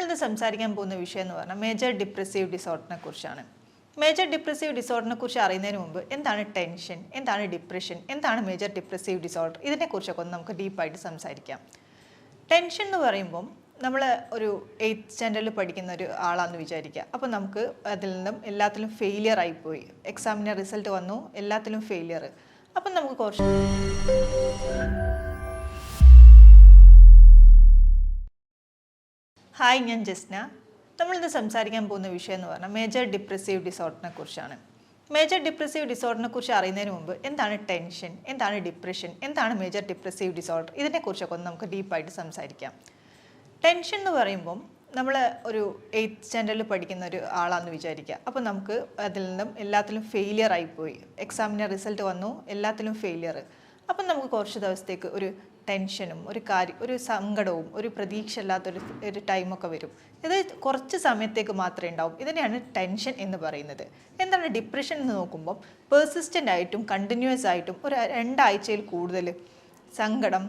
നമ്മളിന്ന് സംസാരിക്കാൻ പോകുന്ന വിഷയം എന്ന് പറഞ്ഞാൽ മേജർ ഡിപ്രസീവ് ഡിസോർഡറിനെ കുറിച്ചാണ്. മേജർ ഡിപ്രസീവ് ഡിസോർഡറിനെ കുറിച്ച് അറിയുന്നതിന് മുമ്പ് എന്താണ് ടെൻഷൻ, എന്താണ് ഡിപ്രഷൻ, എന്താണ് മേജർ ഡിപ്രസീവ് ഡിസോർഡർ, ഇതിനെക്കുറിച്ചൊക്കെ ഒന്ന് നമുക്ക് ഡീപ്പായിട്ട് സംസാരിക്കാം. ടെൻഷൻ എന്ന് പറയുമ്പം നമ്മൾ ഒരു 8th സ്റ്റാൻഡേർഡിൽ പഠിക്കുന്ന ഒരു ആളാണെന്ന് വിചാരിക്കുക. അപ്പോൾ നമുക്ക് അതിൽ നിന്നും എല്ലാത്തിലും ഫെയിലിയർ ആയിപ്പോയി, എക്സാമിൻ്റെ റിസൾട്ട് വന്നു, എല്ലാത്തിലും ഫെയിലിയർ. അപ്പം നമുക്ക് കുറച്ച് ഹായ്, ഞാൻ ജസ്ന. നമ്മളിന്ന് സംസാരിക്കാൻ പോകുന്ന വിഷയം എന്ന് പറഞ്ഞാൽ മേജർ ഡിപ്രസീവ് ഡിസോർഡറിനെ കുറിച്ചാണ്. മേജർ ഡിപ്രസീവ് ഡിസോർഡറിനെ കുറിച്ച് അറിയുന്നതിന് മുമ്പ് എന്താണ് ടെൻഷൻ, എന്താണ് ഡിപ്രഷൻ, എന്താണ് മേജർ ഡിപ്രസീവ് ഡിസോർഡർ, ഇതിനെക്കുറിച്ചൊക്കെ ഒന്ന് നമുക്ക് ഡീപ്പായിട്ട് സംസാരിക്കാം. ടെൻഷൻ എന്ന് പറയുമ്പം നമ്മൾ ഒരു 8th സ്റ്റാൻഡേർഡിൽ പഠിക്കുന്ന ഒരു ആളാണെന്ന് വിചാരിക്കുക. അപ്പോൾ നമുക്ക് അതിൽ നിന്നും എല്ലാത്തിലും ഫെയിലിയർ ആയിപ്പോയി, എക്സാമിൻ്റെ റിസൾട്ട് വന്നു, എല്ലാത്തിലും ഫെയിലിയർ. അപ്പം നമുക്ക് കുറച്ച് ദിവസത്തേക്ക് ഒരു ടെൻഷനും ഒരു സങ്കടവും ഒരു പ്രതീക്ഷ ഇല്ലാത്തൊരു ടൈമൊക്കെ വരും. ഇത് കുറച്ച് സമയത്തേക്ക് മാത്രമേ ഉണ്ടാവും. ഇതിനെയാണ് ടെൻഷൻ എന്ന് പറയുന്നത്. എന്താണ് ഡിപ്രഷൻ എന്ന് നോക്കുമ്പോൾ പെർസിസ്റ്റൻ്റ് ആയിട്ടും കണ്ടിന്യൂസ് ആയിട്ടും ഒരു 2 ആഴ്ചയിൽ കൂടുതൽ സങ്കടം,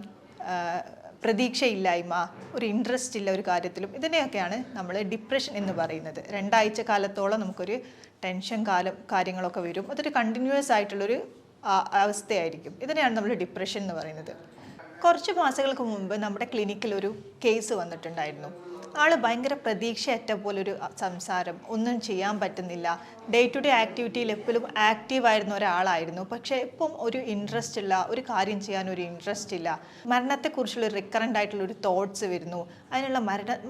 പ്രതീക്ഷയില്ലായ്മ, ഒരു ഇൻട്രസ്റ്റ് ഇല്ല ഒരു കാര്യത്തിലും, ഇതിനെയൊക്കെയാണ് നമ്മൾ ഡിപ്രഷൻ എന്ന് പറയുന്നത്. 2 ആഴ്ച കാലത്തോളം നമുക്കൊരു ടെൻഷൻ കാര്യങ്ങളൊക്കെ വരും. അതൊരു കണ്ടിന്യൂസ് ആയിട്ടുള്ളൊരു അവസ്ഥയായിരിക്കും. ഇതിനെയാണ് നമ്മൾ ഡിപ്രഷൻ എന്ന് പറയുന്നത്. കുറച്ച് മാസങ്ങൾക്ക് മുമ്പ് നമ്മുടെ ക്ലിനിക്കിൽ ഒരു കേസ് വന്നിട്ടുണ്ടായിരുന്നു. ആൾ ഭയങ്കര പ്രതീക്ഷയറ്റ പോലൊരു സംസാരം, ഒന്നും ചെയ്യാൻ പറ്റുന്നില്ല, ഡേ ടു ഡേ ആക്ടിവിറ്റിയിൽ എപ്പോഴും ആക്റ്റീവായിരുന്ന ഒരാളായിരുന്നു. പക്ഷേ ഇപ്പം ഒരു ഇൻട്രസ്റ്റ് ഇല്ല, ഒരു കാര്യം ചെയ്യാൻ ഒരു ഇൻട്രസ്റ്റ് ഇല്ല. മരണത്തെക്കുറിച്ചുള്ള റിക്കറൻ്റ് ആയിട്ടുള്ളൊരു തോട്ട്സ് വരുന്നു. അതിനുള്ള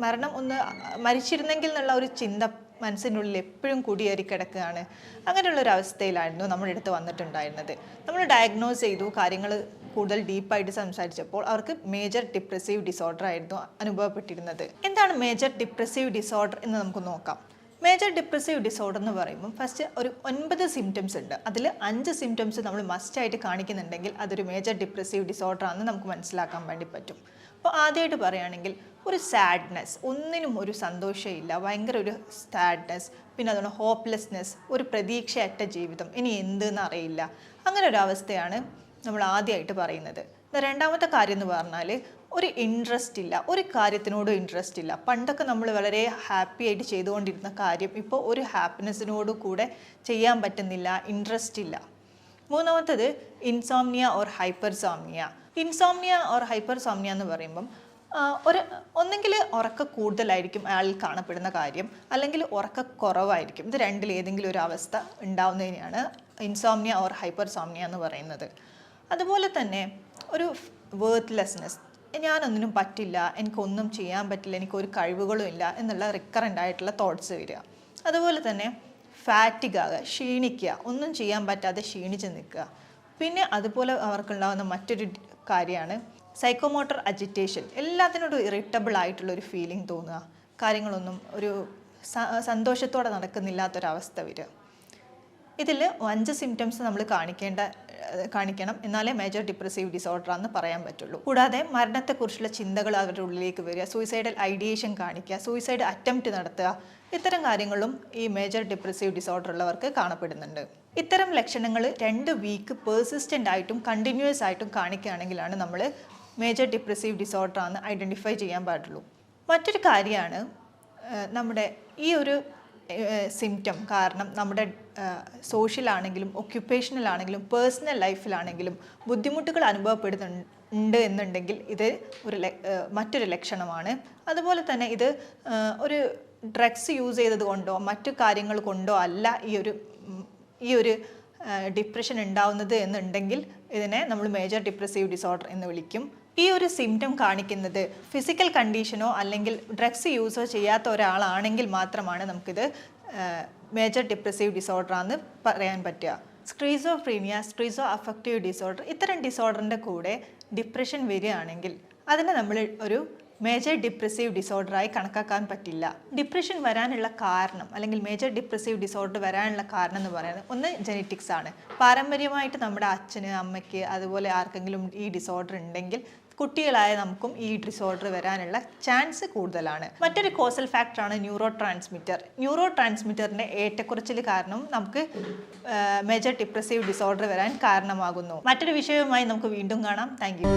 മരണം ഒന്ന് മരിച്ചിരുന്നെങ്കിൽ എന്നുള്ള ഒരു ചിന്ത മനസ്സിനുള്ളിൽ എപ്പോഴും കുടിയേറി കിടക്കുകയാണ്. അങ്ങനെയുള്ളൊരു അവസ്ഥയിലായിരുന്നു നമ്മുടെ അടുത്ത് വന്നിട്ടുണ്ടായിരുന്നത്. നമ്മൾ ഡയഗ്നോസ് ചെയ്തു, കാര്യങ്ങൾ കൂടുതൽ ഡീപ്പായിട്ട് സംസാരിച്ചപ്പോൾ അവർക്ക് മേജർ ഡിപ്രസീവ് ഡിസോർഡർ ആയിരുന്നു അനുഭവപ്പെട്ടിരുന്നത്. എന്താണ് മേജർ ഡിപ്രസീവ് ഡിസോർഡർ എന്ന് നമുക്ക് നോക്കാം. മേജർ ഡിപ്രസീവ് ഡിസോർഡർ എന്ന് പറയുമ്പോൾ ഫസ്റ്റ് ഒരു 9 സിംറ്റംസ് ഉണ്ട്. അതിൽ 5 സിംറ്റംസ് നമ്മൾ മസ്റ്റായിട്ട് കാണിക്കുന്നുണ്ടെങ്കിൽ അതൊരു മേജർ ഡിപ്രസീവ് ഡിസോർഡർ ആണെന്ന് നമുക്ക് മനസ്സിലാക്കാൻ വേണ്ടി പറ്റും. അപ്പോൾ ആദ്യമായിട്ട് പറയുകയാണെങ്കിൽ ഒരു സാഡ്നെസ്, ഒന്നിനും ഒരു സന്തോഷമില്ല, ഭയങ്കര ഒരു സാഡ്നെസ്. പിന്നെ അതുകൊണ്ട് ഹോപ്പ്ലെസ്നെസ്, ഒരു പ്രതീക്ഷയറ്റ ജീവിതം, ഇനി എന്തെന്ന് അറിയില്ല. അങ്ങനെ ഒരു അവസ്ഥയാണ് നമ്മൾ ആദ്യമായിട്ട് പറയുന്നത്. രണ്ടാമത്തെ കാര്യം എന്ന് പറഞ്ഞാൽ ഒരു ഇൻട്രസ്റ്റ് ഇല്ല, ഒരു കാര്യത്തിനോടും ഇൻട്രസ്റ്റ് ഇല്ല. പണ്ടൊക്കെ നമ്മൾ വളരെ ഹാപ്പി ആയിട്ട് ചെയ്തുകൊണ്ടിരുന്ന കാര്യം ഇപ്പോൾ ഒരു ഹാപ്പിനെസ്സിനോട് കൂടെ ചെയ്യാൻ പറ്റുന്നില്ല, ഇൻട്രസ്റ്റ് ഇല്ല. മൂന്നാമത്തത് ഇൻസോംനിയ ഓർ ഹൈപ്പർസോംനിയ. ഇൻസോംനിയ ഓർ ഹൈപ്പർസോംനിയ എന്ന് പറയുമ്പം ഒന്നെങ്കിൽ ഉറക്കം കൂടുതലായിരിക്കും അയാളിൽ കാണപ്പെടുന്ന കാര്യം, അല്ലെങ്കിൽ ഉറക്കം കുറവായിരിക്കും. ഇത് രണ്ടിലേതെങ്കിലും ഒരു അവസ്ഥ ഉണ്ടാവുന്നതിനെയാണ് ഇൻസോംനിയ ഓർ ഹൈപ്പർസോംനിയ എന്ന് പറയുന്നത്. അതുപോലെ തന്നെ ഒരു വേർത്ത്ലെസ്നെസ്, ഞാനൊന്നിനും പറ്റില്ല, എനിക്കൊന്നും ചെയ്യാൻ പറ്റില്ല, എനിക്കൊരു കഴിവുകളും ഇല്ല എന്നുള്ള റിക്കറൻ്റ് ആയിട്ടുള്ള തോട്ട്സ് വരിക. അതുപോലെ തന്നെ ഫാറ്റിക് ആകുക, ക്ഷീണിക്കുക, ഒന്നും ചെയ്യാൻ പറ്റാതെ ക്ഷീണിച്ച് നിൽക്കുക. പിന്നെ അതുപോലെ അവർക്കുണ്ടാകുന്ന മറ്റൊരു കാര്യമാണ് സൈക്കോമോട്ടർ അജിറ്റേഷൻ. എല്ലാത്തിനോടും ഇറിറ്റബിൾ ആയിട്ടുള്ളൊരു ഫീലിംഗ് തോന്നുക, കാര്യങ്ങളൊന്നും ഒരു സന്തോഷത്തോടെ നടക്കുന്നില്ലാത്തൊരവസ്ഥ വരിക. ഇതിൽ 5 സിംറ്റംസ് നമ്മൾ കാണിക്കണം, എന്നാലേ മേജർ ഡിപ്രസീവ് ഡിസോർഡർ ആണെന്ന് പറയാൻ പറ്റുള്ളൂ. കൂടാതെ മരണത്തെക്കുറിച്ചുള്ള ചിന്തകൾ അവരുടെ ഉള്ളിലേക്ക് വരിക, സൂയിസൈഡൽ ഐഡിയേഷൻ കാണിക്കുക, സൂയിസൈഡ് അറ്റംപ്റ്റ് നടത്തുക, ഇത്തരം കാര്യങ്ങളും ഈ മേജർ ഡിപ്രസീവ് ഡിസോർഡർ ഉള്ളവർക്ക് കാണപ്പെടുന്നുണ്ട്. ഇത്തരം ലക്ഷണങ്ങൾ 2 വീക്ക് പെർസിസ്റ്റൻ്റ് ആയിട്ടും കണ്ടിന്യൂസ് ആയിട്ടും കാണിക്കുകയാണെങ്കിലാണ് നമ്മൾ മേജർ ഡിപ്രസീവ് ഡിസോർഡർ ആണെന്ന് ഐഡൻറ്റിഫൈ ചെയ്യാൻ പാടുള്ളൂ. മറ്റൊരു കാര്യമാണ് നമ്മുടെ ഈ ഒരു സിംറ്റം കാരണം നമ്മുടെ സോഷ്യലാണെങ്കിലും ഒക്യുപ്പേഷണലാണെങ്കിലും പേഴ്സണൽ ലൈഫിലാണെങ്കിലും ബുദ്ധിമുട്ടുകൾ അനുഭവപ്പെടുന്നുണ്ട് എന്നുണ്ടെങ്കിൽ ഇത് മറ്റൊരു ലക്ഷണമാണ്. അതുപോലെ തന്നെ ഇത് ഒരു ഡ്രഗ്സ് യൂസ് ചെയ്തത് കൊണ്ടോ മറ്റു കാര്യങ്ങൾ കൊണ്ടോ അല്ല ഈ ഒരു ഡിപ്രഷൻ ഉണ്ടാവുന്നത് എന്നുണ്ടെങ്കിൽ ഇതിനെ നമ്മൾ മേജർ ഡിപ്രസീവ് ഡിസോർഡർ എന്ന് വിളിക്കും. ഈ ഒരു സിംറ്റം കാണിക്കുന്നത് ഫിസിക്കൽ കണ്ടീഷനോ അല്ലെങ്കിൽ ഡ്രഗ്സ് യൂസോ ചെയ്യാത്ത ഒരാളാണെങ്കിൽ മാത്രമാണ് നമുക്കിത് മേജർ ഡിപ്രസീവ് ഡിസോർഡർ ആണെന്ന് പറയാൻ പറ്റുക. സ്ക്രീസോഫ്രീനിയ, സ്ക്രീസോ അഫക്റ്റീവ് ഡിസോർഡർ, ഇത്തരം ഡിസോർഡറിൻ്റെ കൂടെ ഡിപ്രഷൻ വരികയാണെങ്കിൽ അതിനെ നമ്മൾ ഒരു മേജർ ഡിപ്രസീവ് ഡിസോർഡറായി കണക്കാക്കാൻ പറ്റില്ല. ഡിപ്രഷൻ വരാനുള്ള കാരണം അല്ലെങ്കിൽ മേജർ ഡിപ്രസീവ് ഡിസോർഡർ വരാനുള്ള കാരണം എന്ന് പറയുന്നത് ഒന്ന് ജെനറ്റിക്സ് ആണ്. പാരമ്പര്യമായിട്ട് നമ്മുടെ അച്ഛന്, അമ്മയ്ക്ക്, അതുപോലെ ആർക്കെങ്കിലും ഈ ഡിസോർഡർ ഉണ്ടെങ്കിൽ കുട്ടികളായ നമുക്കും ഈ ഡിസോർഡർ വരാനുള്ള ചാൻസ് കൂടുതലാണ്. മറ്റൊരു കോസൽ ഫാക്ടറാണ് ന്യൂറോ ട്രാൻസ്മിറ്ററിൻ്റെ ഏറ്റക്കുറച്ചിൽ കാരണം നമുക്ക് മേജർ ഡിപ്രസീവ് ഡിസോർഡർ വരാൻ കാരണമാകുന്നു. മറ്റൊരു വിഷയവുമായി നമുക്ക് വീണ്ടും കാണാം. Thank you.